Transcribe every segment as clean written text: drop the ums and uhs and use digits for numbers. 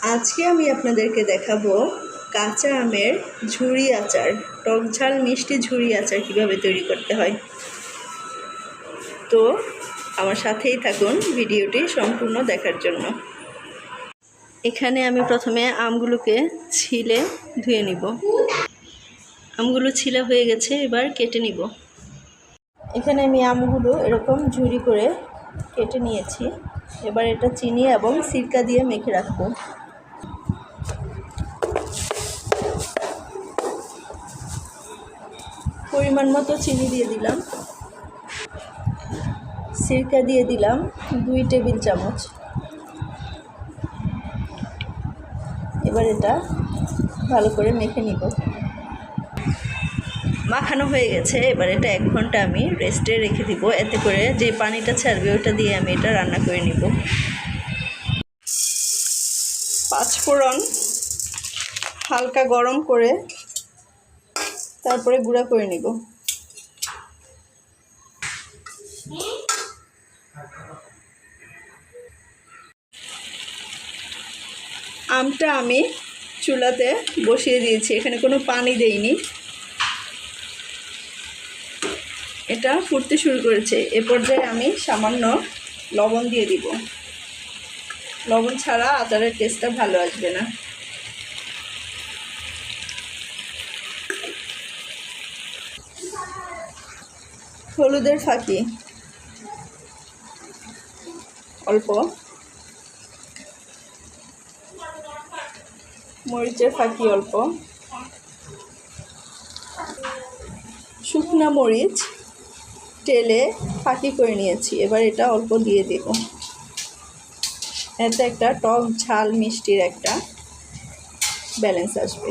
আজকে আমি আপনাদেরকে দেখাবো কাঁচা আমের ঝুরি আচার, টক ঝাল মিষ্টি ঝুরি আচার কিভাবে তৈরি করতে হয়। তো আমার সাথেই থাকুন ভিডিওটি সম্পূর্ণ দেখার জন্য। এখানে আমি প্রথমে আমগুলোকে ছিলে ধুয়ে নিব। আমগুলো ছিলা হয়ে গেছে, এবার কেটে নিব। এখানে আমি আমগুলো এরকম ঝুরি করে কেটে নিয়েছি। এবার এটা চিনি এবং সিরকা দিয়ে মেখে রাখবো। পরিমাণ মতো চিনি দিয়ে দিলাম, সিরকা দিয়ে দিলাম 2 টেবিল চামচ। এবার এটা ভালো করে মেখে নিব। মাখানো হয়ে গেছে, এবার এটা 1 ঘন্টা আমি রেস্টে রেখে দিব। এতে করে যে পানিটা ছাড়বে ওটা দিয়ে আমি এটা রান্না করে নিব। 5 ফোড়ন হালকা গরম করে তারপরে গুঁড়া করে নিব। আমটা আমি চুলাতে বসিয়ে দিয়েছি, এখানে কোনো পানি দেইনি। এটা ফুটতে শুরু করেছে। এ পর্যায়ে আমি সামান্য লবণ দিয়ে দিব। লবণ ছাড়া আচারের টেস্টটা ভালো আসবে না। হলুদের ফাঁকি অল্প, মরিচের ফাঁকি অল্প, শুকনা মরিচ তেলে ফাঁকি করে নিয়েছি। এবার এটা অল্প দিয়ে দেব। এতে একটা টক ঝাল মিষ্টির একটা ব্যালেন্স আসবে।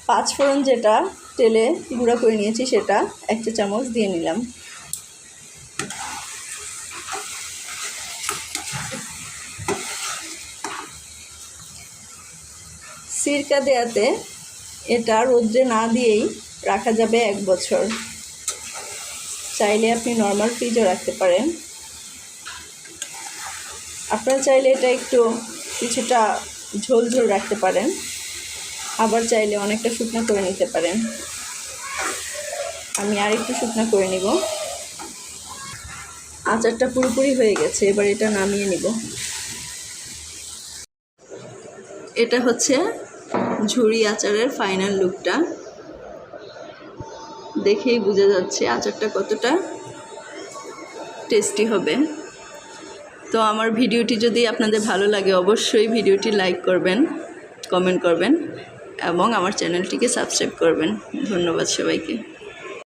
5 ফোড়ন যেটা তেলে গুঁড়া করে নিয়েছি সেটা 1 চা চামচ দিয়ে নিলাম। সিরকা দেওয়াতে এটা রোদ্রে না দিয়েই রাখা যাবে 1 বছর। চাইলে আপনি নর্মাল ফ্রিজও রাখতে পারেন। আপনারা চাইলে এটা একটু কিছুটা ঝোল ঝোল রাখতে পারেন, আবার চাইলে অনেকটা শুকনো করে নিতে পারেন। আমি আর একটু শুকনো করে নিব। আচারটা পুরোপুরি হয়ে গেছে, এবার এটা নামিয়ে নিব। এটা হচ্ছে ঝুরি আচারের ফাইনাল লুকটা। দেখেই বোঝা যাচ্ছে আচারটা কতটা টেস্টি হবে। তো আমার ভিডিওটি যদি আপনাদের ভালো লাগে অবশ্যই ভিডিওটি লাইক করবেন, কমেন্ট করবেন এবং আমার চ্যানেলটিকে সাবস্ক্রাইব করবেন। ধন্যবাদ সবাইকে।